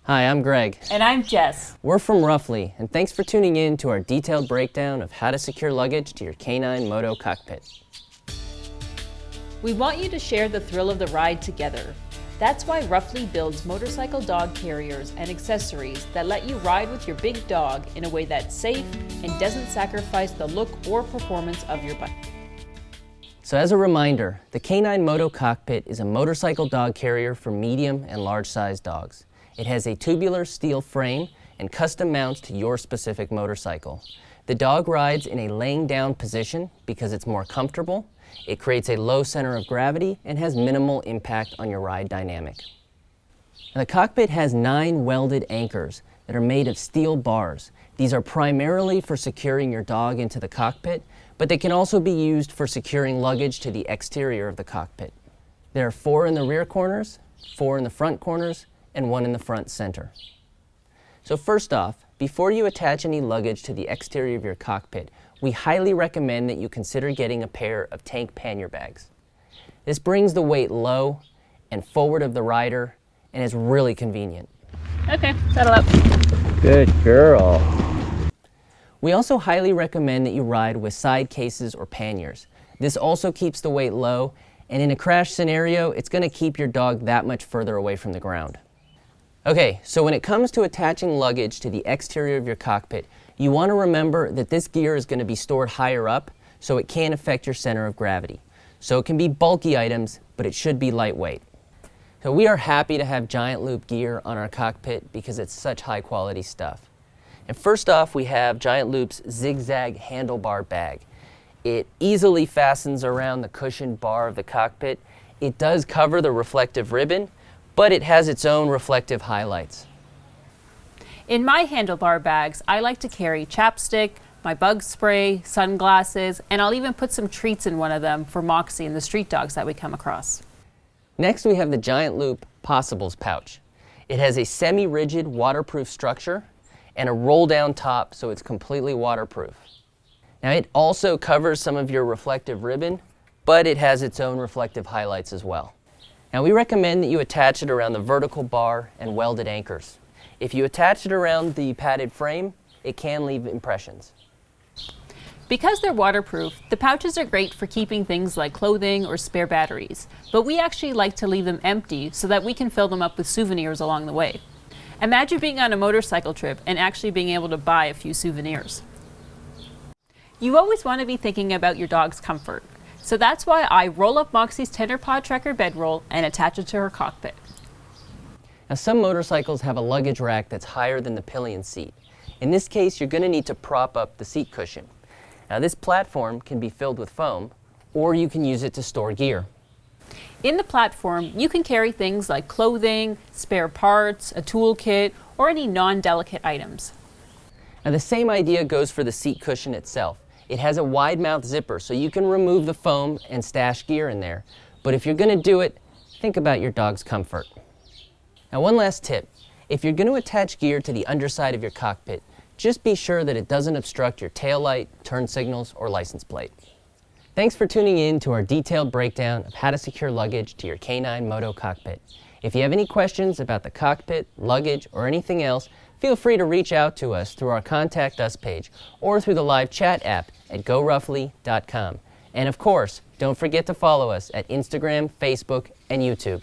Hi, I'm Greg. And I'm Jess. We're from RUFFLY, and thanks for tuning in to our detailed breakdown of how to secure luggage to your K9 Moto Cockpit. We want you to share the thrill of the ride together. That's why RUFFLY builds motorcycle dog carriers and accessories that let you ride with your big dog in a way that's safe and doesn't sacrifice the look or performance of your bike. So as a reminder, the K9 Moto Cockpit is a motorcycle dog carrier for medium and large-sized dogs. It has a tubular steel frame and custom mounts to your specific motorcycle. The dog rides in a laying down position because it's more comfortable. It creates a low center of gravity and has minimal impact on your ride dynamic. Now, the cockpit has 9 welded anchors that are made of steel bars. These are primarily for securing your dog into the cockpit, but they can also be used for securing luggage to the exterior of the cockpit. There are 4 in the rear corners, 4 in the front corners, and 1 in the front center. So first off, before you attach any luggage to the exterior of your cockpit, we highly recommend that you consider getting a pair of tank pannier bags. This brings the weight low and forward of the rider and is really convenient. Okay, settle up. Good girl. We also highly recommend that you ride with side cases or panniers. This also keeps the weight low, and in a crash scenario, it's going to keep your dog that much further away from the ground. Okay, so when it comes to attaching luggage to the exterior of your cockpit, you want to remember that this gear is going to be stored higher up, so it can affect your center of gravity. So it can be bulky items, but it should be lightweight. So we are happy to have Giant Loop gear on our cockpit because it's such high quality stuff. And first off, we have Giant Loop's zigzag handlebar bag. It easily fastens around the cushioned bar of the cockpit. It does cover the reflective ribbon, but it has its own reflective highlights. In my handlebar bags, I like to carry chapstick, my bug spray, sunglasses, and I'll even put some treats in one of them for Moxie and the street dogs that we come across. Next, we have the Giant Loop Possibles pouch. It has a semi-rigid waterproof structure and a roll-down top, so it's completely waterproof. Now, it also covers some of your reflective ribbon, but it has its own reflective highlights as well. Now, we recommend that you attach it around the vertical bar and welded anchors. If you attach it around the padded frame, it can leave impressions. Because they're waterproof, the pouches are great for keeping things like clothing or spare batteries, but we actually like to leave them empty so that we can fill them up with souvenirs along the way. Imagine being on a motorcycle trip and actually being able to buy a few souvenirs. You always want to be thinking about your dog's comfort. So that's why I roll up Moxie's Tender Paw Trekker bedroll and attach it to her cockpit. Now, some motorcycles have a luggage rack that's higher than the pillion seat. In this case, you're going to need to prop up the seat cushion. Now, this platform can be filled with foam, or you can use it to store gear. In the platform, you can carry things like clothing, spare parts, a toolkit, or any non-delicate items. Now, the same idea goes for the seat cushion itself. It has a wide mouth zipper, so you can remove the foam and stash gear in there. But if you're going to do it, think about your dog's comfort. Now, one last tip. If you're going to attach gear to the underside of your cockpit, just be sure that it doesn't obstruct your taillight, turn signals, or license plate. Thanks for tuning in to our detailed breakdown of how to secure luggage to your K9 Moto Cockpit. If you have any questions about the cockpit, luggage, or anything else, feel free to reach out to us through our Contact Us page or through the live chat app at GoRuffly.com. And of course, don't forget to follow us at Instagram, Facebook, and YouTube.